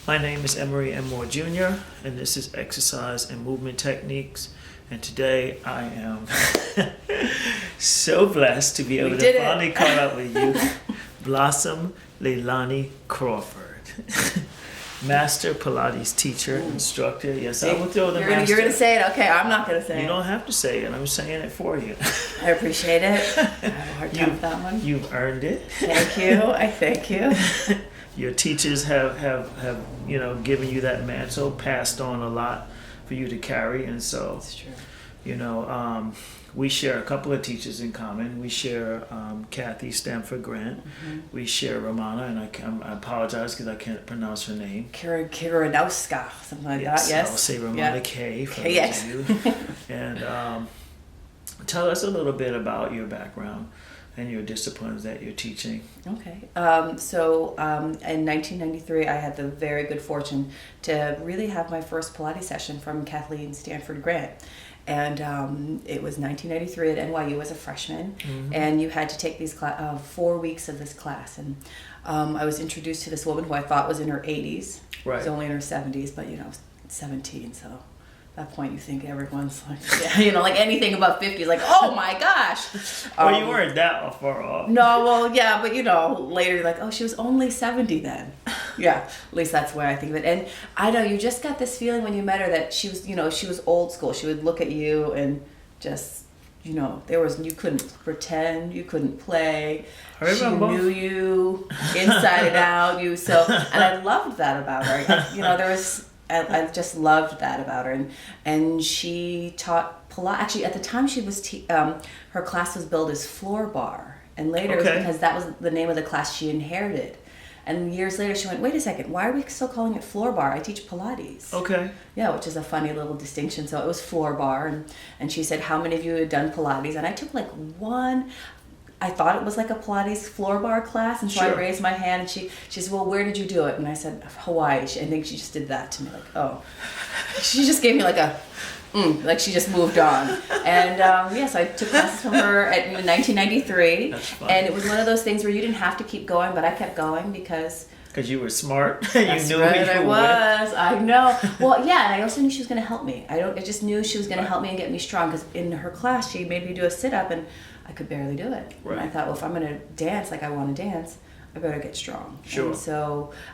My name is Emory M Moore Jr., and this is Exercise and Movement Techniques. And today I am so blessed to be able to finally call up with you, Blossum Leilani Crawford. Master Pilates teacher, instructor. Yes, I will throw the master. You're going to say it? Okay, I'm not going to say it. You don't have to say it. I'm saying it for you. I appreciate it. I have a hard time with that one. You've earned it. Thank you. I thank you. Your teachers have given you that mantle, passed on a lot for you to carry, and so That's true. We share a couple of teachers in common. We share Kathy Stanford Grant. Mm-hmm. We share Romana, and I apologize because I can't pronounce her name. Kryzanowska, something like that. Yes. I'll say Romana K for those of you. And tell us a little bit about your background and your disciplines that you're teaching. Okay. So in 1993, I had the very good fortune to really have my first Pilates session from Kathleen Stanford Grant. And it was 1993 at NYU as a freshman, mm-hmm. and you had to take these 4 weeks of this class. And I was introduced to this woman who I thought was in her 80s. Right. She was only in her 70s, but 17, so at that point you think everyone's like, like anything above 50 is like, oh my gosh. Well, you weren't that far off. No, well, yeah, but later you're like, oh, she was only 70 then. Yeah, at least that's the way I think of it. And I know you just got this feeling when you met her that she was, she was old school. She would look at you and just, you couldn't pretend, you couldn't play. She knew you inside and out. And I loved that about her. I just loved that about her, and she taught Pilates. Actually, at the time, she was her class was billed as floor bar, and later it was because that was the name of the class she inherited. And years later, she went, "Wait a second, why are we still calling it floor bar? I teach Pilates." Okay. Yeah, which is a funny little distinction. So it was floor bar, and she said, "How many of you had done Pilates?" And I took one. I thought it was like a Pilates floor bar class, and so I raised my hand, and she said, "Well, where did you do it?" And I said, "Hawaii." I think she just did that to me, like, oh. She just gave me like a, like she just moved on. And so I took classes from her in 1993, and it was one of those things where you didn't have to keep going, but I kept going because you were smart. That's you knew right, who you I were was. with. I know. Well, yeah, and I also knew she was going to help me. I just knew she was going to help me and get me strong, because in her class she made me do a sit-up, and I could barely do it. Right. And I thought, well, if I'm going to dance like I want to dance, I better get strong. Sure.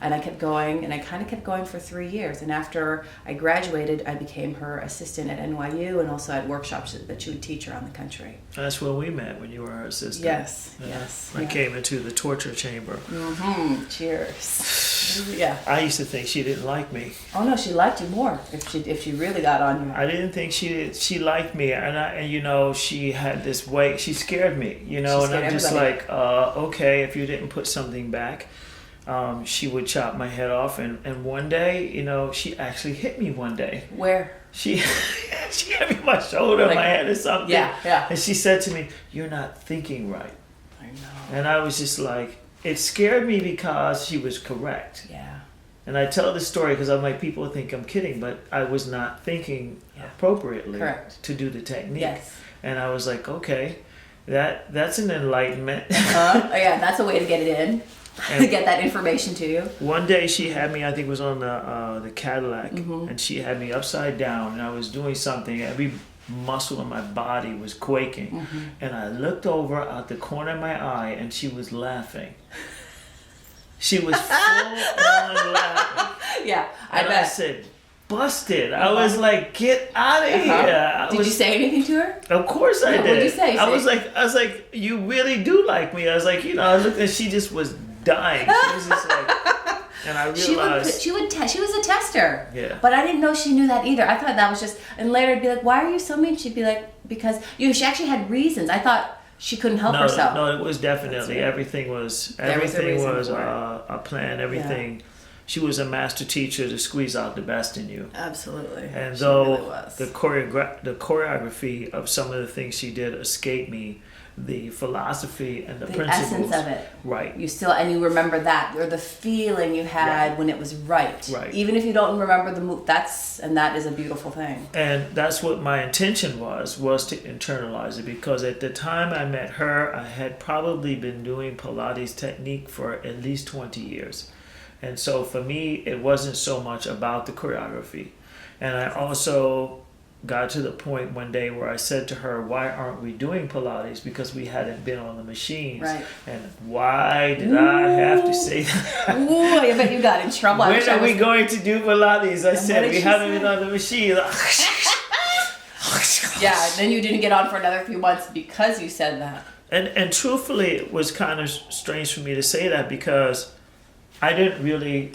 And I kept going, and I kind of kept going for 3 years. And after I graduated, I became her assistant at NYU, and also at workshops that she would teach around the country. That's when we met, when you were her assistant. Yes, yes. I came into the torture chamber. Mm-hmm. Cheers. Yeah. I used to think she didn't like me. Oh no, she liked you more if she really got on you. I didn't think she liked me, and she had this way. She scared me, and I'm just like, okay, if you didn't put something back, she would chop my head off, and one day, she actually hit me one day. Where? She hit me on my shoulder, my head or something. Yeah. And she said to me, "You're not thinking right." I know. And I was just like, it scared me because she was correct. Yeah. And I tell this story because I'm like, people think I'm kidding, but I was not thinking appropriately to do the technique. Yes. And I was like, okay, that's an enlightenment. Yeah, that's a way to get it in. To get that information to you. One day she had me, I think it was on the Cadillac, mm-hmm. and she had me upside down, and I was doing something. Every muscle in my body was quaking. Mm-hmm. And I looked over out the corner of my eye, and she was laughing. She was full on laughing. Yeah, I said, busted. I was like, get out of here. Did you say anything to her? Of course I did. What did you say? I was like, you really do like me. I was like, I looked, and she just was dying. She was just like, and I realized she was a tester. Yeah. But I didn't know she knew that either. I thought that was just, and later I'd be like, why are you so mean? She'd be like, because she actually had reasons. I thought she couldn't help herself. No, it was definitely everything was a plan. Everything. Yeah. She was a master teacher to squeeze out the best in you. Absolutely. And though the choreography of some of the things she did escaped me, the philosophy and the principles. The essence of it. Right. You remember that, or the feeling you had when it was right. Right. Even if you don't remember the move, that is a beautiful thing. And that's what my intention was to internalize it, because at the time I met her, I had probably been doing Pilates technique for at least 20 years. And so for me, it wasn't so much about the choreography. And I also got to the point one day where I said to her, why aren't we doing Pilates? Because we hadn't been on the machines. Right. And why did I have to say that? Ooh, I bet you got in trouble. When are we going to do Pilates? I said, we haven't been on the machine. Yeah, and then you didn't get on for another few months because you said that. And truthfully, it was kind of strange for me to say that because I didn't really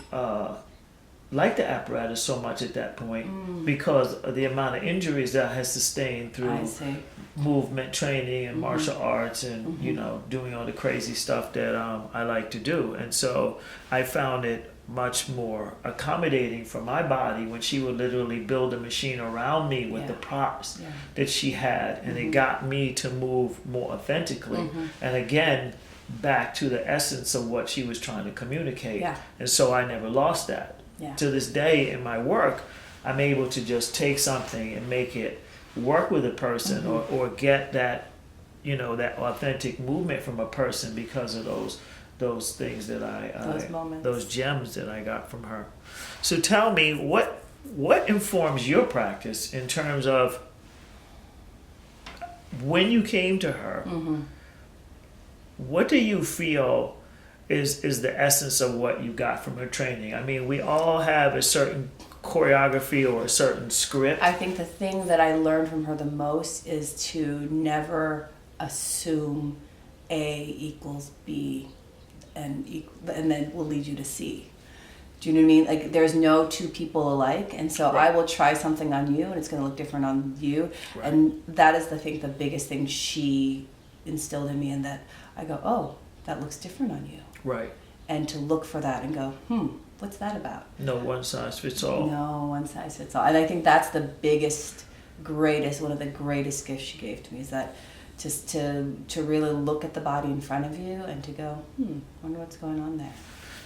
like the apparatus so much at that point because of the amount of injuries that I had sustained through movement training and martial arts and you know, doing all the crazy stuff that I like to do. And so I found it much more accommodating for my body when she would literally build a machine around me with the props that she had, and it got me to move more authentically and again back to the essence of what she was trying to communicate. And so I never lost that. To this day in my work, I'm able to just take something and make it work with a person or get that, you know, that authentic movement from a person because of those things that those gems that I got from her. So tell me, what informs your practice in terms of when you came to her, what do you feel is the essence of what you got from her training? I mean, we all have a certain choreography or a certain script. I think the thing that I learned from her the most is to never assume A equals B and then will lead you to C. Do you know what I mean? Like, there's no two people alike, and so I will try something on you and it's going to look different on you. And that is the biggest thing she instilled in me, and that I go, oh, that looks different on you. Right. And to look for that and go, what's that about? No one size fits all. No one size fits all. And I think that's the one of the greatest gifts she gave to me, is that just to really look at the body in front of you and to go, wonder what's going on there.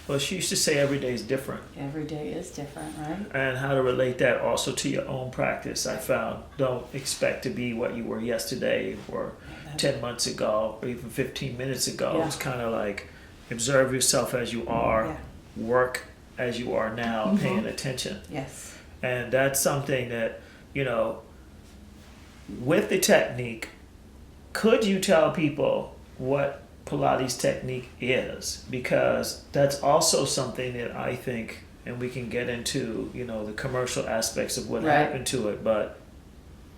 Well, she used to say every day is different. Every day is different, right? And how to relate that also to your own practice, I found. Don't expect to be what you were yesterday or 10 months ago or even 15 minutes ago. It's kind of like observe yourself as you are, work as you are now, paying attention. Yes. And that's something that, you know, with the technique, could you tell people what Pilates technique is? Because that's also something that I think, and we can get into, you know, the commercial aspects of what happened to it, but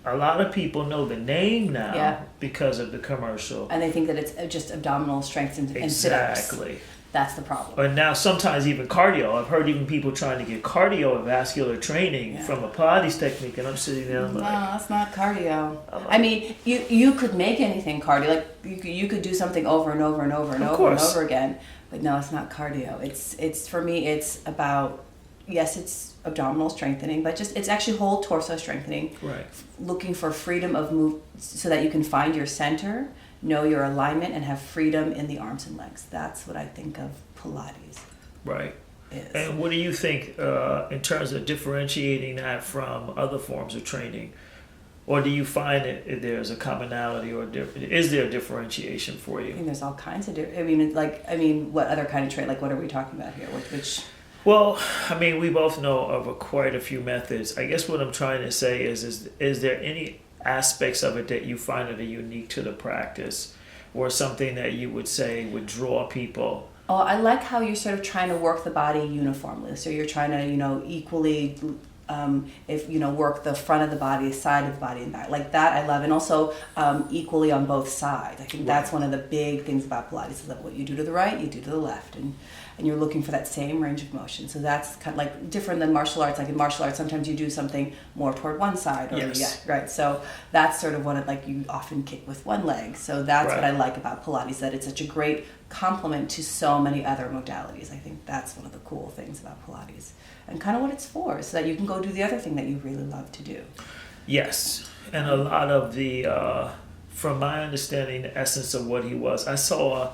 a lot of people know the name now because of the commercial. And they think that it's just abdominal strength and sit-ups. Exactly. That's the problem. And now sometimes even cardio. I've heard even people trying to get cardiovascular training from a Pilates technique, and I'm sitting there and I'm like, no, that's not cardio. I mean, you could make anything cardio. Like you could do something over and over and over and over and over again, but no, it's not cardio. It's for me, it's about, yes, it's abdominal strengthening, but it's actually whole torso strengthening. Right. Looking for freedom of move so that you can find your center, know your alignment, and have freedom in the arms and legs. That's what I think of Pilates. Right. Is. And what do you think in terms of differentiating that from other forms of training? Or do you find that there's a commonality, or is there a differentiation for you? I think there's all kinds of what other kind of training? Like, what are we talking about here? Which? Well, I mean, we both know of quite a few methods. I guess what I'm trying to say is there any aspects of it that you find that are unique to the practice, or something that you would say would draw people? Oh, I like how you're sort of trying to work the body uniformly. So you're trying to, equally, work the front of the body, the side of the body, and back. Like that I love. And also equally on both sides. I think that's one of the big things about Pilates, is that what you do to the right, you do to the left. And you're looking for that same range of motion. So that's kind of like different than martial arts. Like in martial arts, sometimes you do something more toward one side. Or So that's sort of what you often kick with one leg. So that's what I like about Pilates, that it's such a great complement to so many other modalities. I think that's one of the cool things about Pilates. And kind of what it's for, so that you can go do the other thing that you really love to do. Yes. And a lot of the, from my understanding, the essence of what he was, I saw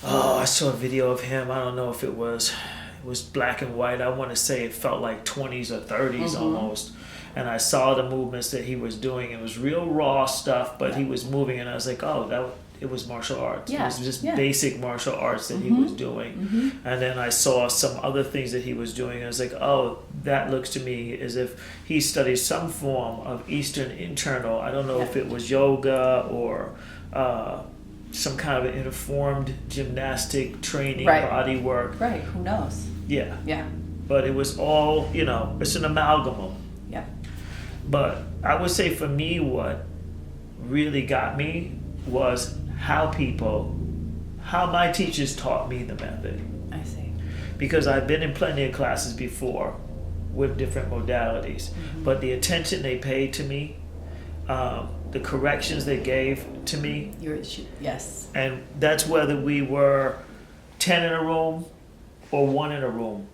a video of him. I don't know if it was black and white. I want to say it felt like 20s or 30s almost. And I saw the movements that he was doing. It was real raw stuff, but he was moving, and I was like, oh, it was martial arts. Yeah. It was just Yeah. basic martial arts that he was doing. And then I saw some other things that he was doing. I was like, oh, that looks to me as if he studied some form of Eastern internal. I don't know if it was yoga or some kind of informed gymnastic training, body work. Right, who knows? Yeah. Yeah. But it was all, it's an amalgam. Yeah. But I would say for me, what really got me was how my teachers taught me the method. I see. Because I've been in plenty of classes before with different modalities, but the attention they paid to me, the corrections they gave to me, Yes. and that's whether we were 10 in a room or 1 in a room.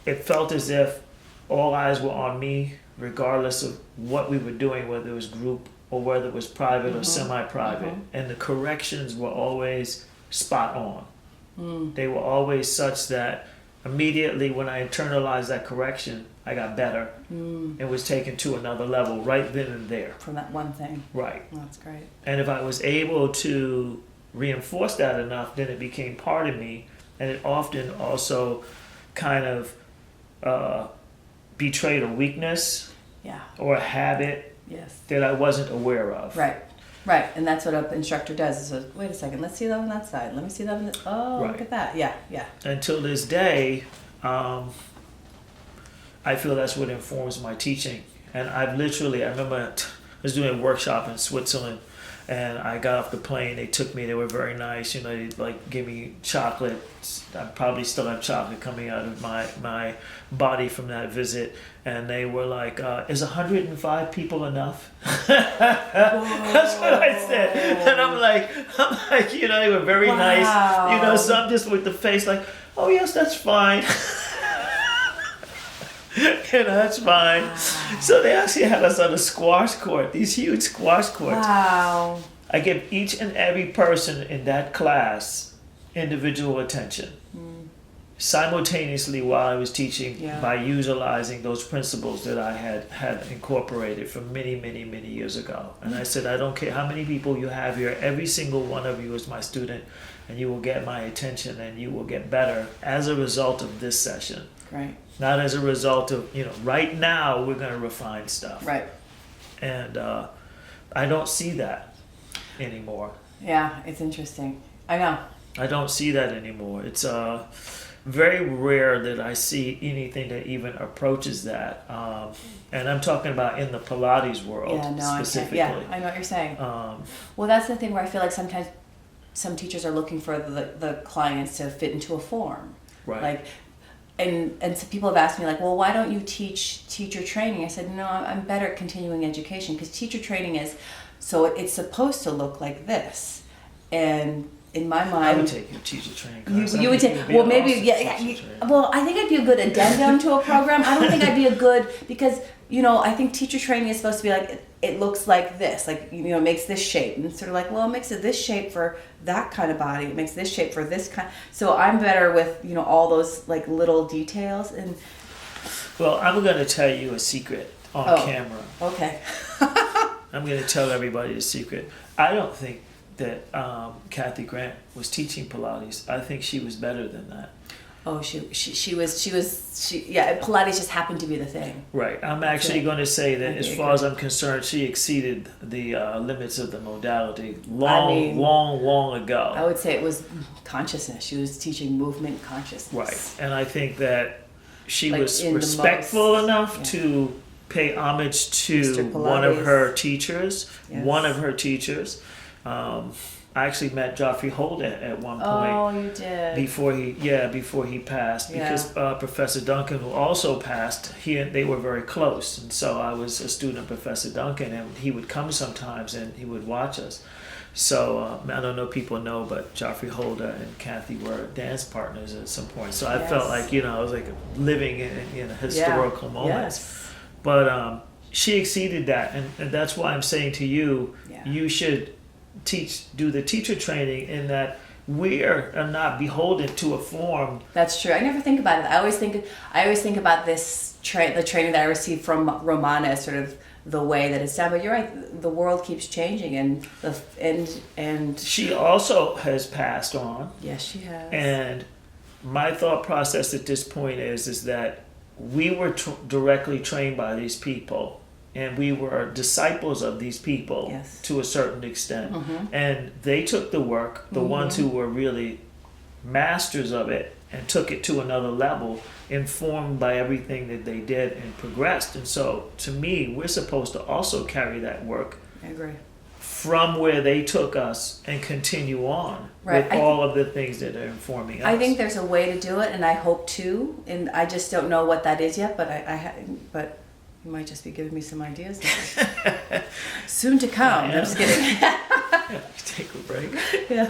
It felt as if all eyes were on me, regardless of what we were doing, whether it was group or whether it was private or semi-private. And the corrections were always spot on. They were always such that immediately when I internalized that correction, I got better and was taken to another level right then and there. From that one thing. Right. Well, that's great. And if I was able to reinforce that enough, then it became part of me. And it often also kind of betrayed a weakness or a habit that I wasn't aware of. Right. Right. And that's what an instructor does is says, wait a second, let's see that on that side. Let me see that on look at that. Yeah, yeah. Until this day, I feel that's what informs my teaching. And I remember I was doing a workshop in Switzerland, and I got off the plane. They took me. They were very nice. They gave me chocolate. I probably still have chocolate coming out of my body from that visit. And they were like, "Is 105 people enough?" That's what I said. And I'm like, they were very nice. So I'm just with the face like, "Oh yes, that's fine." That's fine. Wow. So they actually had us on a squash court, these huge squash courts. Wow. I give each and every person in that class individual attention. Simultaneously while I was teaching by utilizing those principles that I had incorporated from many, many, many years ago. And I said, I don't care how many people you have here, every single one of you is my student, and you will get my attention and you will get better as a result of this session. Right. Not as a result of, right now we're going to refine stuff. Right. And I don't see that anymore. Yeah, it's interesting. I know. I don't see that anymore. It's very rare that I see anything that even approaches that. And I'm talking about in the Pilates world specifically. I know what you're saying. Well, that's the thing where I feel like sometimes some teachers are looking for the clients to fit into a form. Right. And so people have asked me well, why don't you teach teacher training? I said, no, I'm better at continuing education because teacher training it's supposed to look like this. And in my mind, I would take your teacher training class. You would take, well, maybe, well, I think I'd be a good addendum to a program. I don't think I'd be a good, because, I think teacher training is supposed to be it looks like this, it makes this shape. And it's sort of it makes it this shape for that kind of body. It makes this shape for this kind. So I'm better with, all those little details. And well, I'm going to tell you a secret on camera. Okay. I'm going to tell everybody a secret. I don't think that Kathy Grant was teaching Pilates. I think she was better than that. Oh, she was Pilates just happened to be the thing. Right. I'm actually going to say that as far as I'm concerned, she exceeded the limits of the modality long ago. I would say it was consciousness. She was teaching movement consciousness. Right. And I think that she was respectful enough to pay homage to one of her teachers. Yes. One of her teachers. I actually met Geoffrey Holder at one point. Oh, you did. Before he passed, because Professor Duncan, who also passed, they were very close, and so I was a student of Professor Duncan, and he would come sometimes and he would watch us. So I don't know if people know, but Geoffrey Holder and Kathy were dance partners at some point. So I felt like I was living in historical moments. Yes. But she exceeded that, and that's why I'm saying to you, you should do the teacher training in that we are not beholden to a form. That's true. I never think about it. I always think about this the training that I received from Romana as sort of the way that it's done. But you're right, the world keeps changing, and she also has passed on. Yes, she has. And my thought process at this point is that we were directly trained by these people, and we were disciples of these people, yes, to a certain extent. And they took the work, the ones who were really masters of it, and took it to another level, informed by everything that they did and progressed. And so, to me, we're supposed to also carry that work. I agree. From where they took us and continue on with all of the things that are informing us. I think there's a way to do it, and I hope to, and I just don't know what that is yet. But but you might just be giving me some ideas now. Soon to come. I'm just kidding. Take a break. Yeah.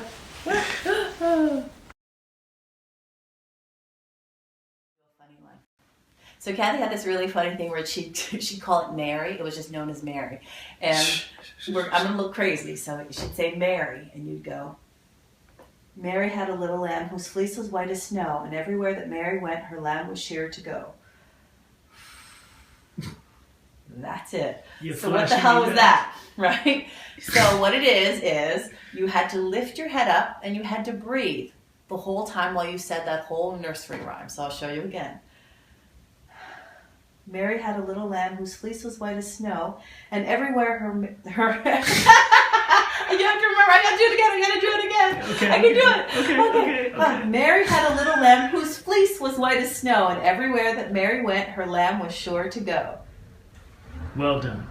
So Kathy had this really funny thing where she'd call it Mary. It was just known as Mary. And I'm going to look crazy. So she'd say Mary, and you'd go, Mary had a little lamb whose fleece was white as snow, and everywhere that Mary went, her lamb was sure to go. That's it. So what the hell was that? Right? So what it is you had to lift your head up, and you had to breathe the whole time while you said that whole nursery rhyme. So I'll show you again. Mary had a little lamb whose fleece was white as snow, and everywhere her you have to remember, I gotta do it again. Okay, I can do it. Okay. Mary had a little lamb whose fleece was white as snow, and everywhere that Mary went, her lamb was sure to go. Well done.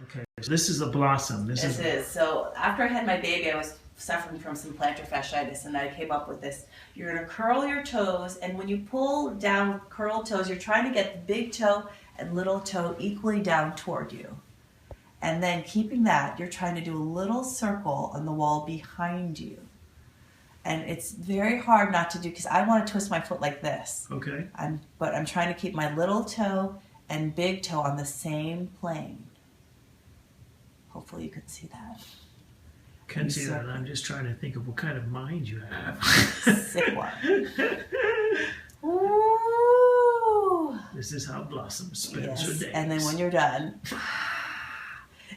Okay, so this is a Blossum. This is. So after I had my baby, I was suffering from some plantar fasciitis, and I came up with this. You're going to curl your toes, and when you pull down with curled toes, you're trying to get the big toe and little toe equally down toward you. And then keeping that, you're trying to do a little circle on the wall behind you. And it's very hard not to do, because I want to twist my foot like this. Okay. But I'm trying to keep my little toe and big toe on the same plane. Hopefully you can see that. Can see that. I'm just trying to think of what kind of mind you have. Sick one. Ooh. This is how Blossum spends her days. And then when you're done,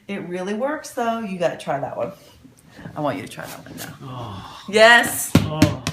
it really works though. You got to try that one. I want you to try that one now. Oh. Yes. Oh.